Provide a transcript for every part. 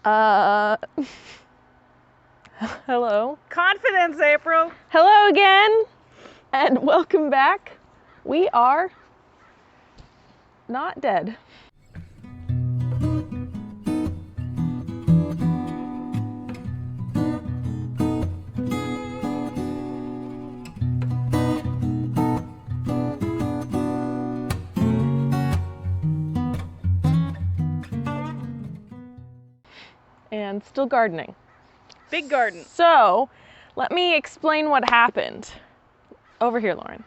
Uh, hello. Confidence, April. Hello again, and welcome back. We are not dead. And still gardening. Big garden. So, let me explain what happened. Over here, Lauren.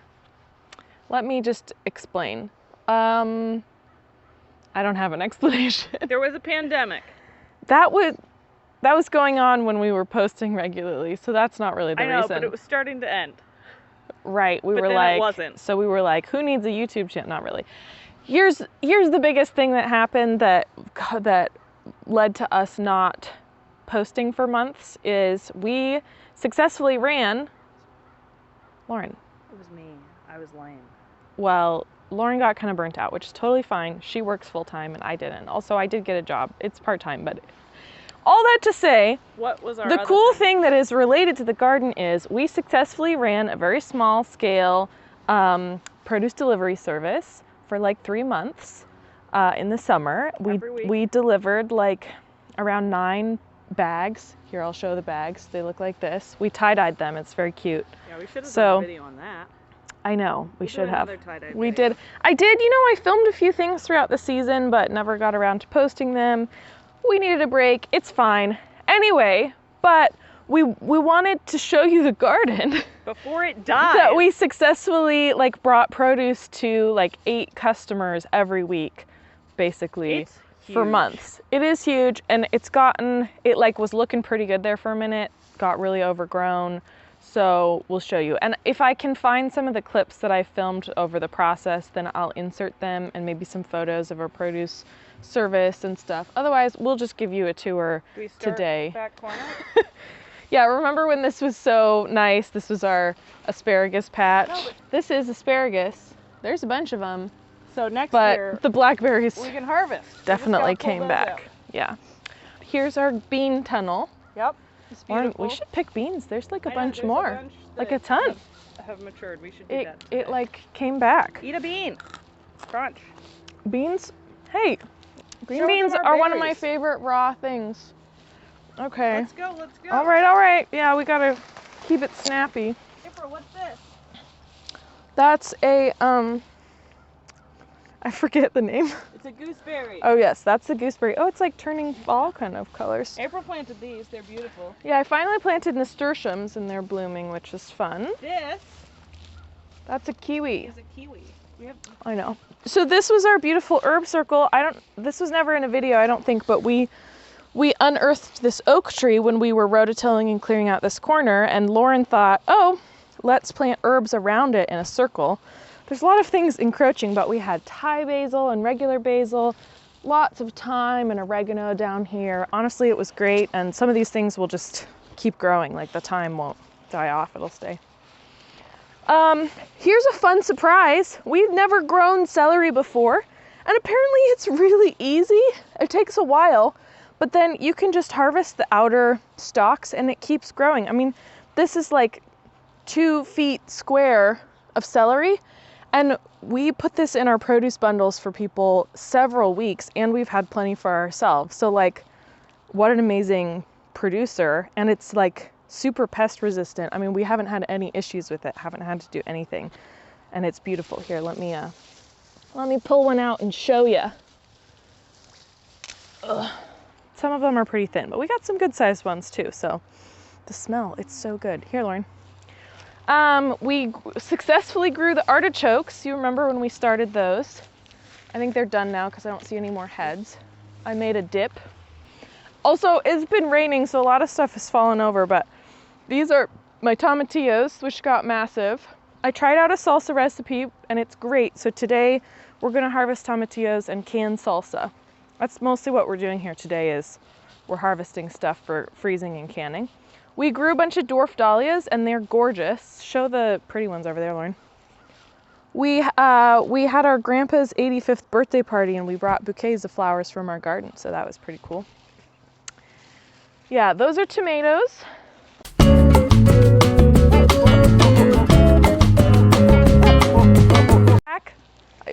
Let me just explain. I don't have an explanation. There was a pandemic. That was going on when we were posting regularly, so that's not really the I know, reason. but it was starting to end. Right, we But were then like, it wasn't. So we were like, who needs a YouTube channel? Not really. Here's the biggest thing that happened that led to us not posting for months is we successfully ran. Lauren. It was me. I was lame. Well, Lauren got kind of burnt out, which is totally fine. She works full time and I didn't. Also, I did get a job. It's part time, but all that to say, what was our the other cool thing that is related to the garden is we successfully ran a very small scale produce delivery service for like 3 months in the summer. Every week. We delivered like around 9 bags. Here, I'll show the bags. They look like this. We tie-dyed them. It's very cute. Yeah, we should have So- done a video on that. I know, we should have. We video. did. I did, I filmed a few things throughout the season, but never got around to posting them. We needed a break. It's fine. Anyway, but we wanted to show you the garden. Before it died. That we successfully brought produce to 8 customers every week, basically. It's For huge. months. It is huge, and it was looking pretty good there for a minute, got really overgrown. So we'll show you. And if I can find some of the clips that I filmed over the process, then I'll insert them and maybe some photos of our produce service and stuff. Otherwise, we'll just give you a tour Do we start today. back corner? Yeah, remember when this was so nice? This was our asparagus patch. No, but- This is asparagus. There's a bunch of them, So next but year the blackberries we can harvest. We just definitely gotta pull came those back. out. Yeah. Here's our bean tunnel. Yep. It's Lauren, beautiful. we should pick beans. There's a I know, bunch there's more. bunch Like that a ton. Have matured. We should do It that. today. came back. Eat a bean. Crunch. Beans. Hey, green Show them beans our are one of my berries. favorite raw things. Okay. Let's go. Let's go. All right. Yeah, we gotta keep it snappy. April, what's this? That's a I forget the name. It's a gooseberry. Oh yes, that's the gooseberry. Oh, it's like turning fall kind of colors. April planted these. They're beautiful. Yeah, I finally planted nasturtiums and they're blooming, which is fun. This That's a kiwi. is a kiwi. We have I know. So this was our beautiful herb circle. This was never in a video, I don't think, but we unearthed this oak tree when we were rototilling and clearing out this corner, and Lauren thought, oh, let's plant herbs around it in a circle. There's a lot of things encroaching, but we had Thai basil and regular basil, lots of thyme and oregano down here. Honestly, it was great, and some of these things will just keep growing. Like the thyme won't die off, it'll stay. Here's a fun surprise. We've never grown celery before, and apparently it's really easy. It takes a while, but then you can just harvest the outer stalks and it keeps growing. I mean, this is like 2 feet square of celery, and we put this in our produce bundles for people several weeks, and we've had plenty for ourselves. So what an amazing producer, and it's super pest resistant. I mean, we haven't had any issues with it, haven't had to do anything, and it's beautiful. Here, let me pull one out and show you. Some of them are pretty thin, but we got some good sized ones too. So the smell, it's so good. Here, Lauren. We successfully grew the artichokes. You remember when we started those? I think they're done now because I don't see any more heads. I made a dip. Also, it's been raining, so a lot of stuff has fallen over, but these are my tomatillos, which got massive. I tried out a salsa recipe, and it's great. So today, we're gonna harvest tomatillos and can salsa. That's mostly what we're doing here today, is we're harvesting stuff for freezing and canning. We grew a bunch of dwarf dahlias, and they're gorgeous. Show the pretty ones over there, Lauren. We had our grandpa's 85th birthday party, and we brought bouquets of flowers from our garden, so that was pretty cool. Yeah, those are tomatoes.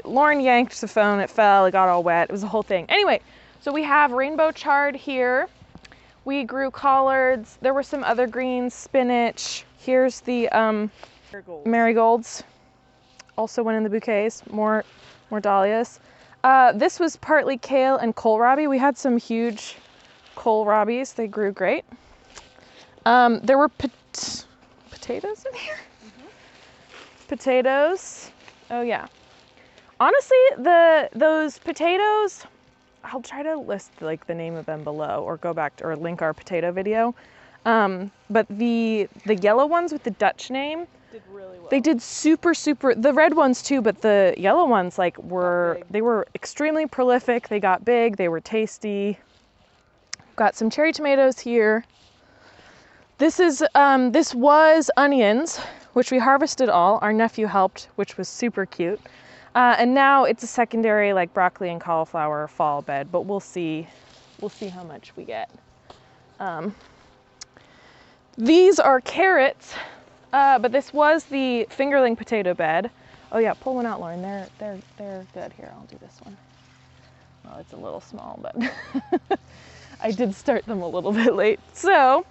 Lauren yanked the phone, it fell, it got all wet, it was a whole thing. Anyway, so we have rainbow chard here. We grew collards, there were some other greens, spinach. Here's the marigolds. Also went in the bouquets, more dahlias. This was partly kale and kohlrabi. We had some huge kohlrabis, they grew great. There were potatoes in here? Potatoes, oh yeah. Honestly, those potatoes, I'll try to list like the name of them below or go back to, or link our potato video. But the yellow ones with the Dutch name, Did really well. they did super, the red ones too, but the yellow ones like they were extremely prolific. They got big, they were tasty. Got some cherry tomatoes here. This was onions, which we harvested all. Our nephew helped, which was super cute. And now it's a secondary like broccoli and cauliflower fall bed, but we'll see how much we get. These are carrots, but this was the fingerling potato bed. Oh yeah, pull one out, Lauren. They're good. Here, I'll do this one. Well, it's a little small, but I did start them a little bit late. So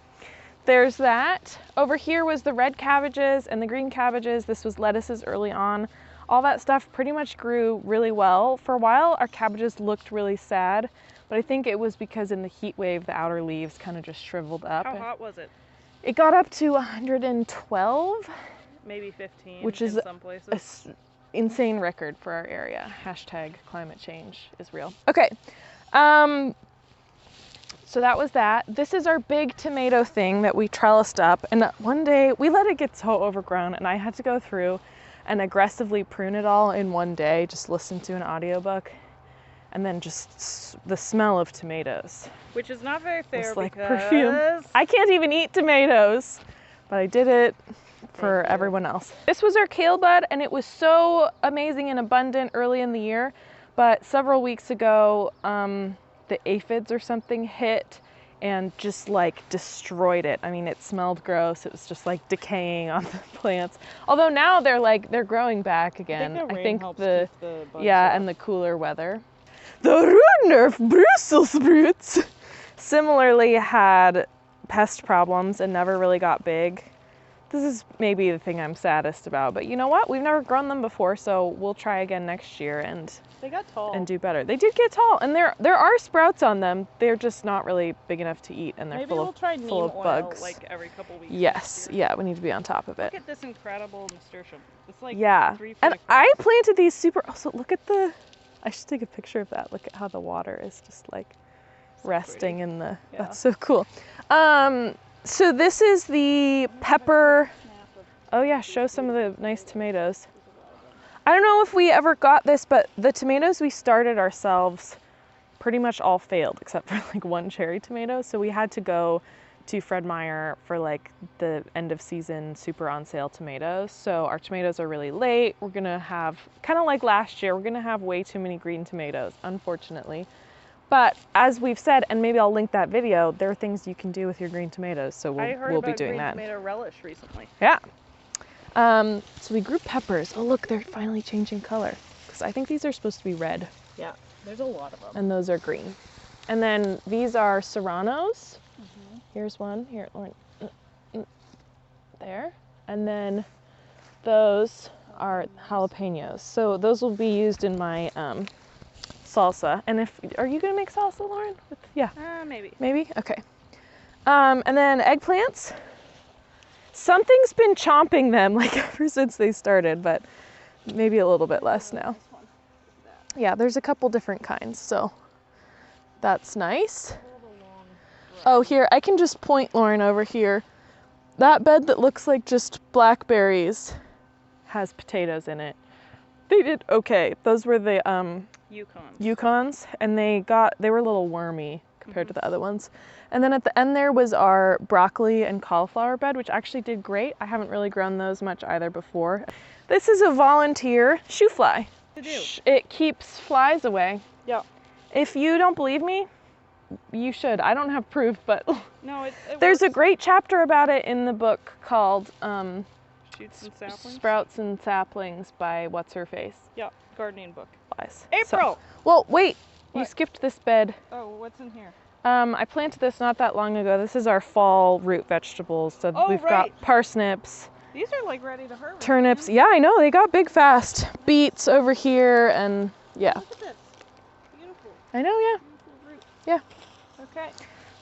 there's that. Over here was the red cabbages and the green cabbages. This was lettuces early on. All that stuff pretty much grew really well. For a while, our cabbages looked really sad, but I think it was because in the heat wave, the outer leaves kind of just shriveled up. How hot was it? It got up to 112, Maybe 15 which is in some places. an insane record for our area. Hashtag climate change is real. Okay, so that was that. This is our big tomato thing that we trellised up, and one day we let it get so overgrown, and I had to go through and aggressively prune it all in one day, just listen to an audiobook, and then just the smell of tomatoes. Which is not very fair It's like because perfume. I can't even eat tomatoes, but I did it for everyone else. This was our kale bud, and it was so amazing and abundant early in the year, but several weeks ago, the aphids or something hit and just like destroyed it. I mean, it smelled gross. It was just like decaying on the plants. Although now they're growing back again. I think helps keep the bugs yeah, off. and the cooler weather. The Rudolf Brussels sprouts similarly had pest problems and never really got big. This is maybe the thing I'm saddest about, but you know what? We've never grown them before, so we'll try again next year and They got tall. and do better. They did get tall, and there are sprouts on them. They're just not really big enough to eat, and they're Maybe full we'll try of neem full of oil bugs. like every couple weeks. Yes, next year. yeah, we need to be on top of it. Look at this incredible nasturtium. It's like Yeah, 3 feet and across. I planted these super. Also, look at the. I should take a picture of that. Look at how the water is just like resting pretty. in the. Yeah. That's so cool. So this is the pepper. Oh yeah, show some of the nice tomatoes. I don't know if we ever got this, but the tomatoes we started ourselves pretty much all failed except for like one cherry tomato. So we had to go to Fred Meyer for like the end of season super on sale tomatoes. So our tomatoes are really late. We're gonna have, kind of like last year, we're gonna have way too many green tomatoes, unfortunately. But as we've said, and maybe I'll link that video, there are things you can do with your green tomatoes. So I heard we'll about be doing green that. tomato relish recently. Yeah. So we grew peppers. Oh look, they're finally changing color. Because I think these are supposed to be red. Yeah, there's a lot of them. And those are green. And then these are serranos. Here's one. Here, Lauren. There. And then those are jalapenos. So those will be used in my salsa. And are you gonna make salsa, Lauren? Yeah. Maybe. Maybe? Okay. And then eggplants. Something's been chomping them like ever since they started, but maybe a little bit less now. Yeah, there's a couple different kinds, so that's nice. Oh, here, I can just point, Lauren, over here. That bed that looks like just blackberries has potatoes in it. They did okay. Those were the Yukons, and they were a little wormy compared to the other ones. And then at the end there was our broccoli and cauliflower bed, which actually did great. I haven't really grown those much either before. This is a volunteer shoe fly. To do. It keeps flies away. Yeah. If you don't believe me, You should. I don't have proof, but No, it there's a works. great chapter about it in the book called Shoots and saplings. Sprouts and Saplings by What's Her Face. Yeah, gardening book. Lies. April! So, well, wait. You What? skipped this bed. Oh, what's in here? I planted this not that long ago. This is our fall root vegetables. So Oh, we've right. got parsnips, These are like ready to harvest. turnips. man. Yeah, I know. They got big fast. Beets over here and yeah. Look at this. Beautiful. I know, yeah. Beautiful root. Yeah. Okay.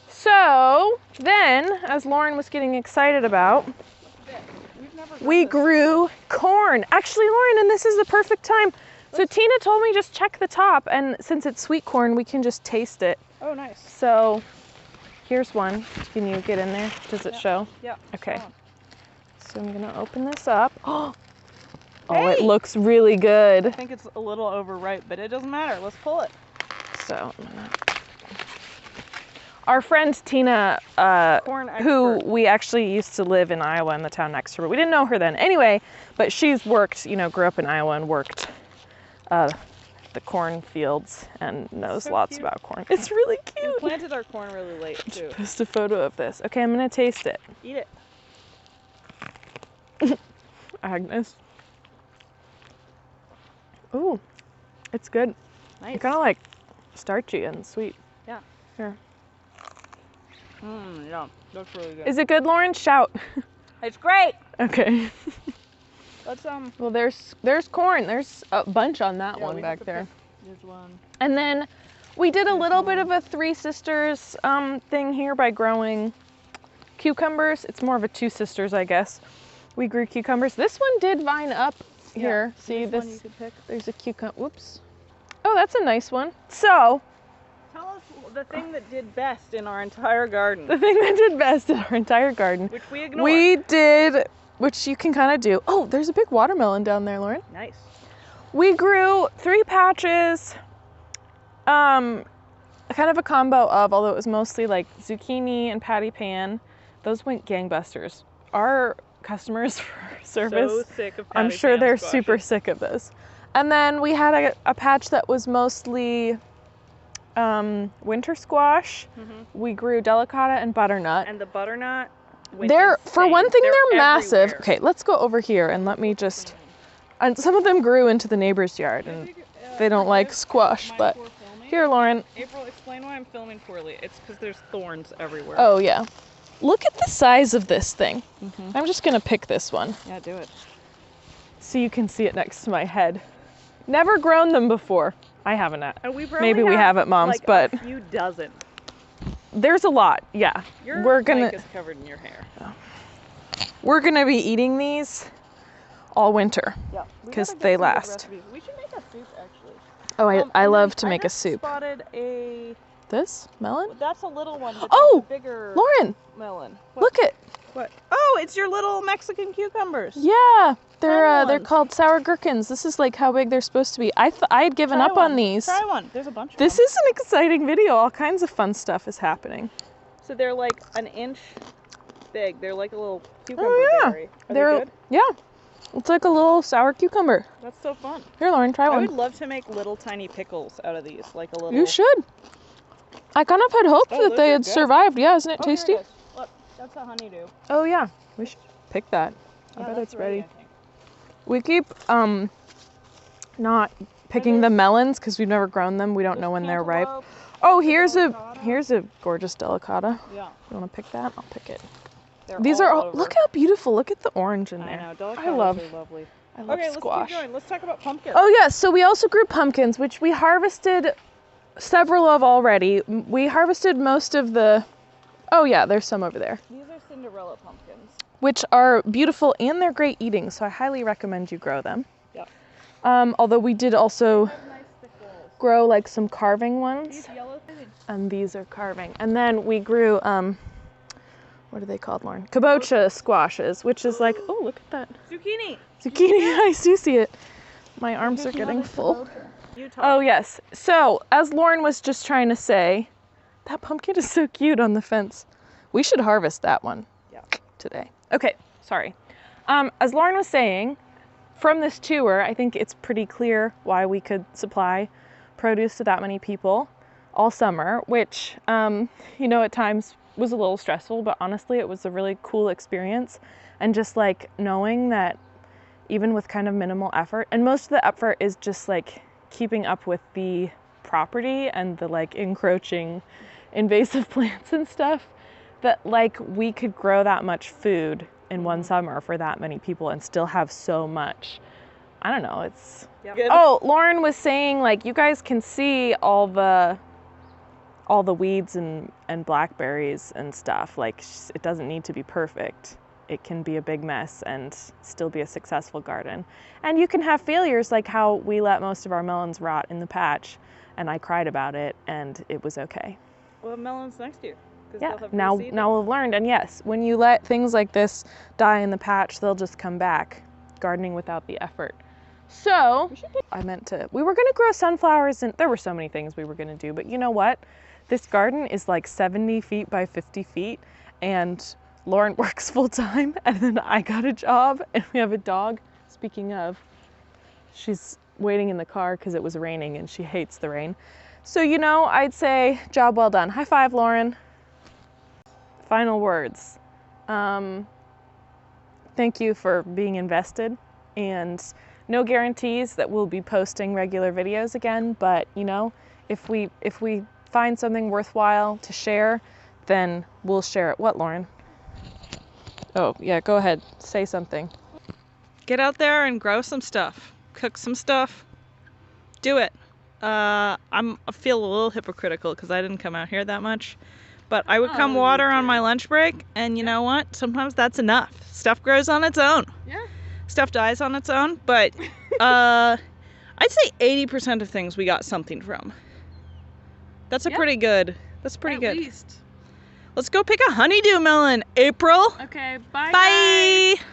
So then, as Lauren was getting excited about, We've never we done this. grew corn. Actually, Lauren, and this is the perfect time. So Tina told me just check the top, and since it's sweet corn, we can just taste it. Oh, nice. So here's one. Can you get in there? Does it Yeah. show? Yeah. Okay. go on. So I'm gonna open this up. Oh, Hey! it looks really good. I think it's a little overripe, but it doesn't matter. Let's pull it. So our friend Tina, Corn who expert. we actually used to live in Iowa in the town next to her. We didn't know her then anyway, but she's worked, grew up in Iowa and worked the corn fields and knows So lots cute. about corn. It's really We cute. planted our corn really late, too. Post a photo of this. Okay, I'm gonna taste it. Eat it. Agnes. Ooh, it's good. Nice. Kind of like starchy and sweet. Yeah. Here. Yeah. That's really good. Is it good, Lauren? Shout. It's great. Okay. Let's Well, there's corn. There's a bunch on that yeah, one we back have to there. pick- There's one. And then we did a little bit of a Three Sisters thing here by growing cucumbers. It's more of a Two Sisters, I guess. We grew cucumbers. This one did vine up here. Yeah, See there's one you this? could pick. There's a cucumber. Whoops. Oh, that's a nice one. So Tell us the thing that did best in our entire garden, the thing that did best in our entire garden, which we ignored. we did, which you can kind of do. Oh, there's a big watermelon down there, Lauren. Nice. We grew 3 patches, kind of a combo of, although it was mostly like zucchini and patty pan. Those went gangbusters. Our customers for service, So sick of I'm patty sure pan they're squashes. super sick of this. And then we had a patch that was mostly winter squash. Mhm. We grew delicata and butternut. And the butternut. went They're, for insane. one thing, they're massive. everywhere. Okay, let's go over here and let me just, and some of them grew into the neighbor's yard and they don't like squash, My but poor filming. here, Lauren. April, explain why I'm filming poorly. It's because there's thorns everywhere. Oh yeah. Look at the size of this thing. Mhm. I'm just gonna pick this one Yeah, do it. so you can see it next to my head. Never grown them before. I haven't. And we probably Maybe we have at Mom's, like but a few dozen. there's a lot. Yeah. Your We're gonna mic is covered in your hair. be eating these all winter. Yeah. 'Cause they last. We should make a soup actually. Oh, I And then love to I make a just soup. Spotted a. This melon? That's a little one. But Oh, there's a bigger Lauren, melon. look at. What? Oh, it's your little Mexican cucumbers. Yeah, they're Tiny ones. called sour gherkins. This is like how big they're supposed to be. I'd given Try up one. on these. Try one. There's a bunch of This them. is an exciting video. All kinds of fun stuff is happening. So they're like an inch big. They're like a little cucumber yeah. berry. Are They're they good? yeah. It's like a little sour cucumber. That's so fun. Here, Lauren, try I would one. love to make little tiny pickles out of these, like a little. You should. I kind of had hoped Oh, that those they are had good. survived. Yeah, isn't it Oh, here tasty? it is. Look, that's a honeydew. Oh yeah, we should pick that. I Yeah, bet that's it's ready. I think. We keep not picking the melons because we've never grown them. We don't know when they're ripe. Cantaloupe. Oh, Delicata. here's a gorgeous delicata. Yeah. You want to pick that? I'll pick it. They're These all are all, over. look how beautiful. Look at the orange in I there. know. Delicatas I love are lovely. squash. Okay, let's keep going. Let's talk about pumpkins. Oh yeah, so we also grew pumpkins, which we harvested several of already. We harvested most of the, oh yeah, there's some over there, These are Cinderella pumpkins. which are beautiful and they're great eating, so I highly recommend you grow them. Yep. Although we did also They have nice thick walls. grow like some carving ones, These yellow things. and these are carving. And then we grew, what are they called, Lauren? Kabocha squashes, which is like, oh, look at that. Zucchini. Zucchini, I do see it. My arms are getting full. Utah. Oh yes. So, as Lauren was just trying to say, that pumpkin is so cute on the fence. We should harvest that one Yeah. today. Okay, sorry. As Lauren was saying, from this tour, I think it's pretty clear why we could supply produce to that many people. all summer, which, you know, at times was a little stressful, but honestly, it was a really cool experience. And just like knowing that even with kind of minimal effort, and most of the effort is just like keeping up with the property and the like encroaching invasive plants and stuff, that like we could grow that much food in one summer for that many people and still have so much. I don't know, it's... Good. Oh, Lauren was saying like you guys can see all the weeds and blackberries and stuff. Like it doesn't need to be perfect. It can be a big mess and still be a successful garden. And you can have failures like how we let most of our melons rot in the patch and I cried about it and it was okay. We'll have melons next year. 'Cause Yeah, they'll have now reseeded. we've learned. And yes, when you let things like this die in the patch, they'll just come back. Gardening without the effort. So, we were gonna grow sunflowers and there were so many things we were gonna do, but you know what? This garden is like 70 feet by 50 feet and Lauren works full time and then I got a job and we have a dog. Speaking of, she's waiting in the car because it was raining and she hates the rain. So, you know, I'd say job well done. High five, Lauren. Final words. Thank you for being invested, and no guarantees that we'll be posting regular videos again, but you know, if we find something worthwhile to share, then we'll share it. What, Lauren? Oh, yeah, go ahead. Say something. Get out there and grow some stuff. Cook some stuff. Do it. I feel a little hypocritical because I didn't come out here that much. But I would come water on my lunch break, and you know what? Sometimes that's enough. Stuff grows on its own. Yeah. Stuff dies on its own, but I'd say 80% of things we got something from. That's pretty good. That's pretty good. At least. Let's go pick a honeydew melon, April. Okay, bye. Bye. Guys.